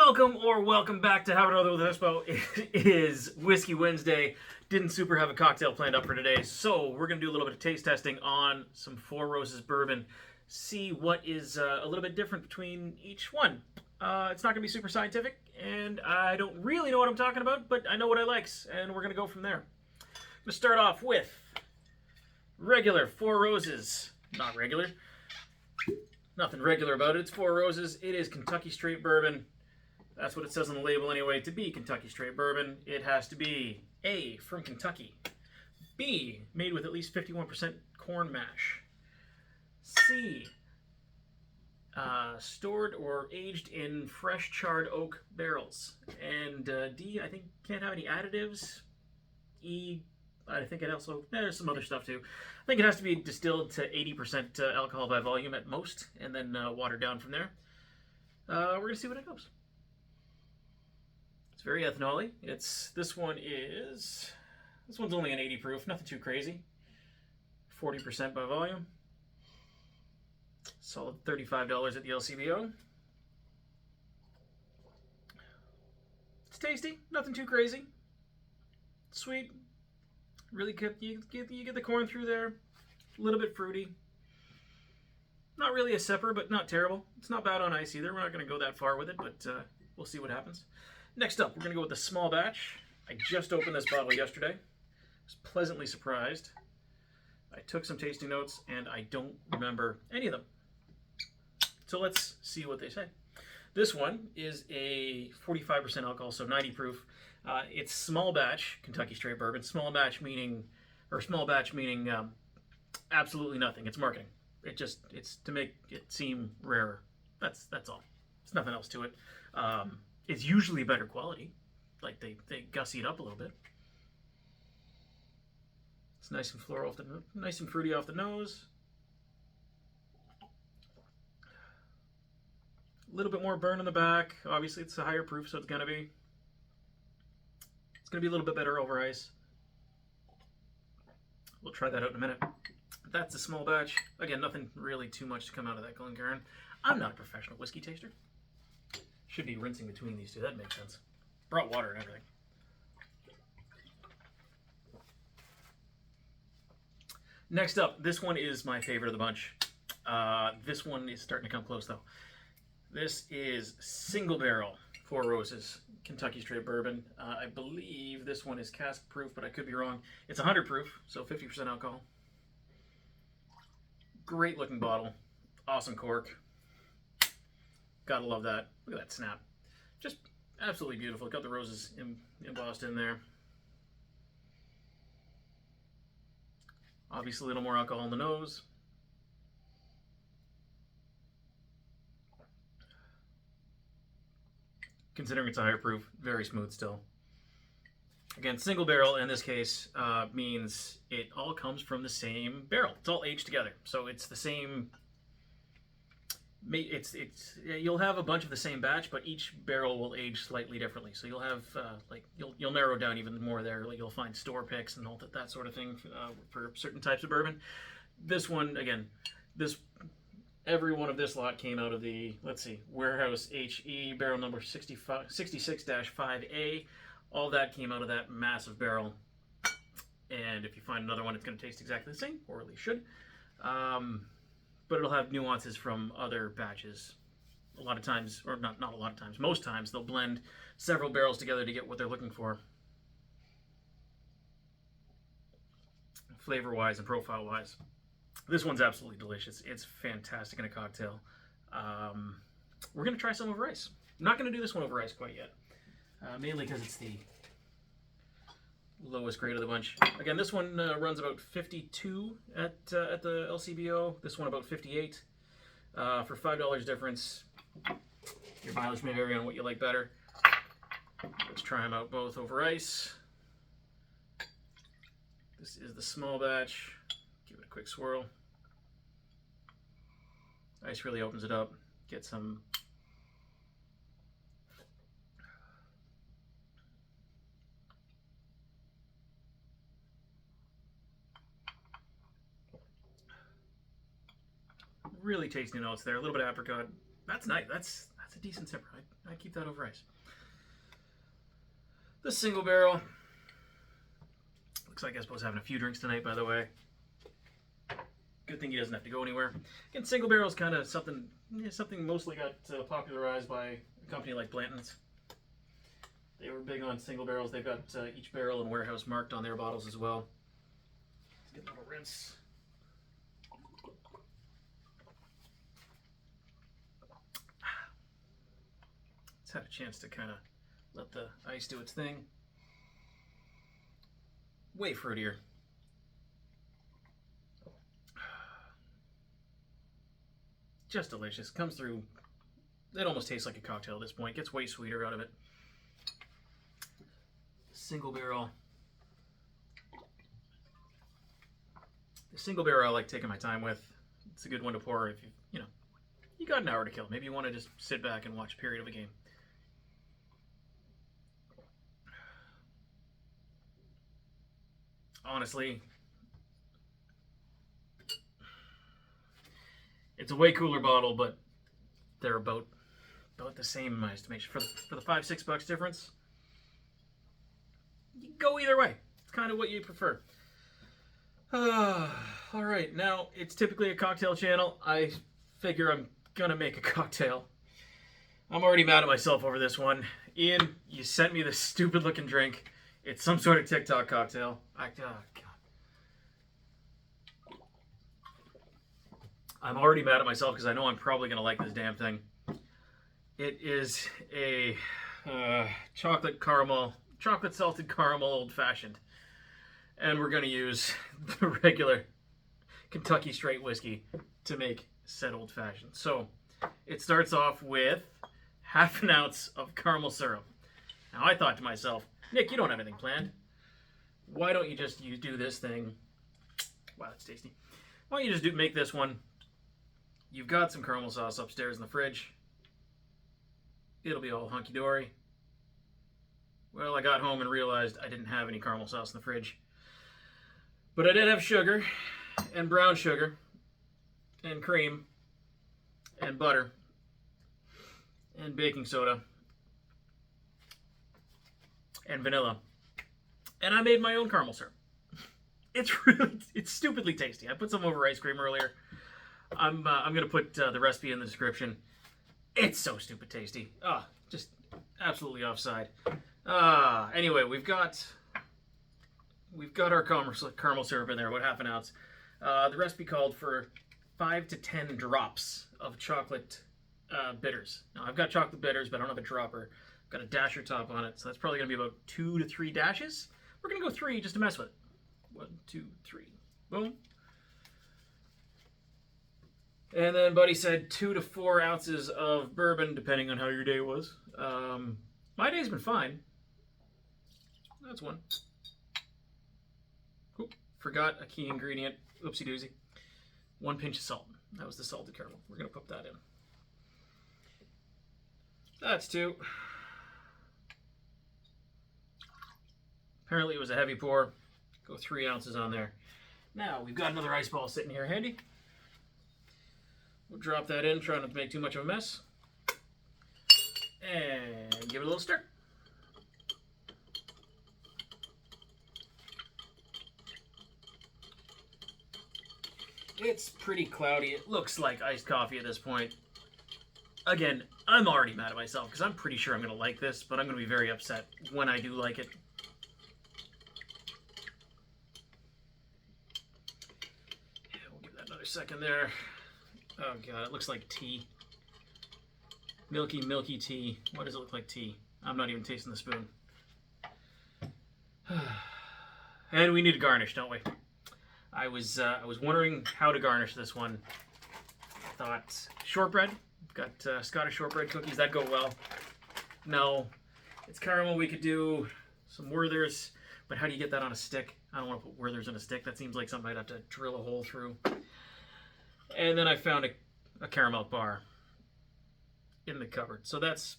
Welcome back to Have Another with Espo. It is Whiskey Wednesday. Didn't super have a cocktail planned up for today, so we're going to do a little bit of taste testing on some Four Roses bourbon. See what is a little bit different between each one. It's not going to be super scientific, and I don't really know what I'm talking about, but I know what I likes, and we're going to go from there. I'm going to start off with regular Four Roses. Not regular. Nothing regular about it. It's Four Roses. It is Kentucky Straight Bourbon. That's what it says on the label anyway. To be Kentucky Straight Bourbon, it has to be A, from Kentucky. B, made with at least 51% corn mash. C, stored or aged in fresh charred oak barrels. And D, I think can't have any additives. E, I think it also, there's some other stuff too. I think it has to be distilled to 80% alcohol by volume at most, and then watered down from there. We're going to see what it goes. It's very ethanol-y. This one's only an 80 proof, nothing too crazy. 40% by volume. Solid $35 at the LCBO. It's tasty, nothing too crazy. Sweet. Really good. You get the corn through there. A little bit fruity. Not really a sipper, but not terrible. It's not bad on ice either. We're not going to go that far with it, but we'll see what happens. Next up, we're going to go with the small batch. I just opened this bottle yesterday. I was pleasantly surprised. I took some tasting notes, and I don't remember any of them. So let's see what they say. This one is a 45% alcohol, so 90 proof. It's small batch Kentucky Straight Bourbon. Small batch meaning absolutely nothing. It's marketing. It's to make it seem rarer. That's all. There's nothing else to it. It's usually better quality. Like they gussy it up a little bit. It's nice and floral, nice and fruity off the nose. A little bit more burn in the back. Obviously, it's a higher proof, so it's gonna be a little bit better over ice. We'll try that out in a minute. That's a small batch. Again, nothing really too much to come out of that Glencairn. I'm not a professional whiskey taster. Should be rinsing between these two. That makes sense. Brought water and everything. Next up, this one is my favorite of the bunch. This one is starting to come close though. This is single barrel Four Roses Kentucky Straight Bourbon. I believe this one is cask proof, but I could be wrong. It's 100 proof, so 50% alcohol. Great looking bottle. Awesome cork. Gotta love that. Look at that snap. Just absolutely beautiful. Got the roses embossed in there. Obviously a little more alcohol in the nose. Considering it's a higher proof, very smooth still. Again, single barrel in this case means it all comes from the same barrel. It's all aged together. So it's the same. You'll have a bunch of the same batch, but each barrel will age slightly differently. So you'll have you'll narrow down even more there. Like you'll find store picks and all that sort of thing for certain types of bourbon. This one again, every one of this lot came out of the, let's see, Warehouse HE barrel number 66-5A. All that came out of that massive barrel. And if you find another one, it's going to taste exactly the same, or at least should. But it'll have nuances from other batches. A lot of times, or not a lot of times, most times they'll blend several barrels together to get what they're looking for. Flavor-wise and profile-wise. This one's absolutely delicious. It's fantastic in a cocktail. We're going to try some over ice. I'm not going to do this one over ice quite yet. Mainly because it's the lowest grade of the bunch. Again, this one runs about 52 at the LCBO. This one about 58. For $5 difference. Your mileage may vary on what you like better. Let's try them out both over ice. This is the small batch. Give it a quick swirl. Ice really opens it up. Get some really tasty notes there. A little bit of apricot. That's nice. That's That's a decent sipper. I keep that over ice. The single barrel. Looks like Espo's having a few drinks tonight, by the way. Good thing he doesn't have to go anywhere. Again, single barrel is kind of something mostly got popularized by a company like Blanton's. They were big on single barrels. They've got each barrel and warehouse marked on their bottles as well. Let's get a little rinse. It's had a chance to kind of let the ice do its thing. Way fruitier. Just delicious. Comes through. It almost tastes like a cocktail at this point. Gets way sweeter out of it. Single barrel. The single barrel I like taking my time with. It's a good one to pour if you got an hour to kill. Maybe you want to just sit back and watch a period of a game. Honestly, it's a way cooler bottle, but they're about the same in my estimation. For the $5-6 difference, you go either way. It's kind of what you prefer. All right, now it's typically a cocktail channel. I figure I'm gonna make a cocktail. I'm already mad at myself over this one. Ian, you sent me this stupid looking drink. It's some sort of TikTok cocktail. God. I'm already mad at myself because I know I'm probably going to like this damn thing. It is a chocolate salted caramel old fashioned. And we're going to use the regular Kentucky straight whiskey to make said old fashioned. So it starts off with half an ounce of caramel syrup. Now I thought to myself, Nick, you don't have anything planned. Why don't you just do this thing? Wow, that's tasty. Why don't you just make this one? You've got some caramel sauce upstairs in the fridge. It'll be all hunky-dory. Well, I got home and realized I didn't have any caramel sauce in the fridge. But I did have sugar, and brown sugar, and cream, and butter, and baking soda, and vanilla. And I made my own caramel syrup. It's stupidly tasty. I put some over ice cream earlier. I'm gonna put the recipe in the description. It's so stupid tasty. Just absolutely offside. Anyway, we've got our caramel syrup in there, about half an ounce. The recipe called for 5 to 10 drops of chocolate bitters. Now I've got chocolate bitters, but I don't have a dropper. I've got a dasher top on it, so that's probably gonna be about 2 to 3 dashes. We're gonna go 3 just to mess with it. 1, 2, 3, boom. And then Buddy said 2 to 4 ounces of bourbon, depending on how your day was. My day's been fine. That's one. Oop, forgot a key ingredient. Oopsie doozy. 1 pinch of salt. That was the salted caramel. We're gonna put that in. That's 2. Apparently it was a heavy pour. Go 3 ounces on there. Now we've got another ice ball sitting here handy. We'll drop that in, trying not to make too much of a mess. And give it a little stir. It's pretty cloudy. It looks like iced coffee at this point. Again, I'm already mad at myself because I'm pretty sure I'm going to like this, but I'm going to be very upset when I do like it. Yeah, we'll give that another second there. Oh god, it looks like tea. Milky, milky tea. Why does it look like tea? I'm not even tasting the spoon. And we need a garnish, don't we? I was wondering how to garnish this one. I thought shortbread. Got Scottish shortbread cookies. That'd go well. No, it's caramel. We could do some Werther's, but how do you get that on a stick? I don't want to put Werther's on a stick. That seems like something I'd have to drill a hole through. And then I found a caramel bar in the cupboard. So that's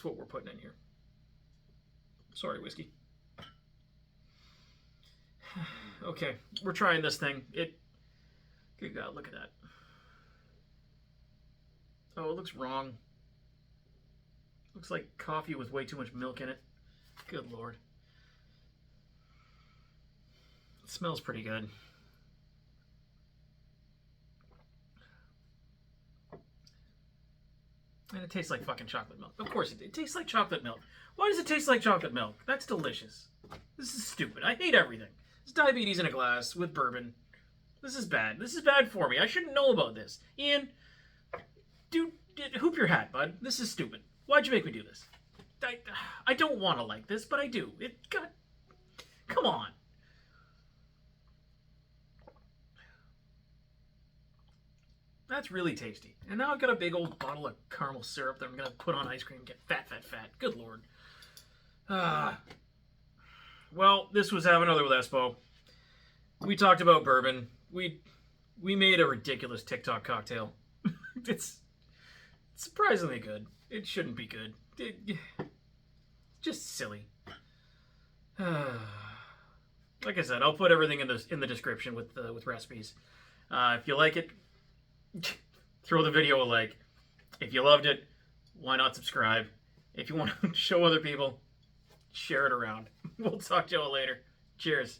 what we're putting in here. Sorry, whiskey. Okay, we're trying this thing. Good God, look at that. Oh, it looks wrong. Looks like coffee with way too much milk in it. Good Lord. It smells pretty good. And it tastes like fucking chocolate milk. Of course it tastes like chocolate milk. Why does it taste like chocolate milk? That's delicious. This is stupid. I hate everything. It's diabetes in a glass with bourbon. This is bad. This is bad for me. I shouldn't know about this. Ian, dude, hoop your hat, bud. This is stupid. Why'd you make me do this? I don't want to like this, but I do. Come on. That's really tasty. And now I've got a big old bottle of caramel syrup that I'm going to put on ice cream and get fat, fat, fat. Good Lord. Well, this was Have Another with Espo. We talked about bourbon. We made a ridiculous TikTok cocktail. It's surprisingly good. It shouldn't be good. Just silly. Like I said, I'll put everything in the description with recipes. If you like it, throw the video a like. If you loved it, why not subscribe? If you want to show other people, share it around. We'll talk to you all later. Cheers.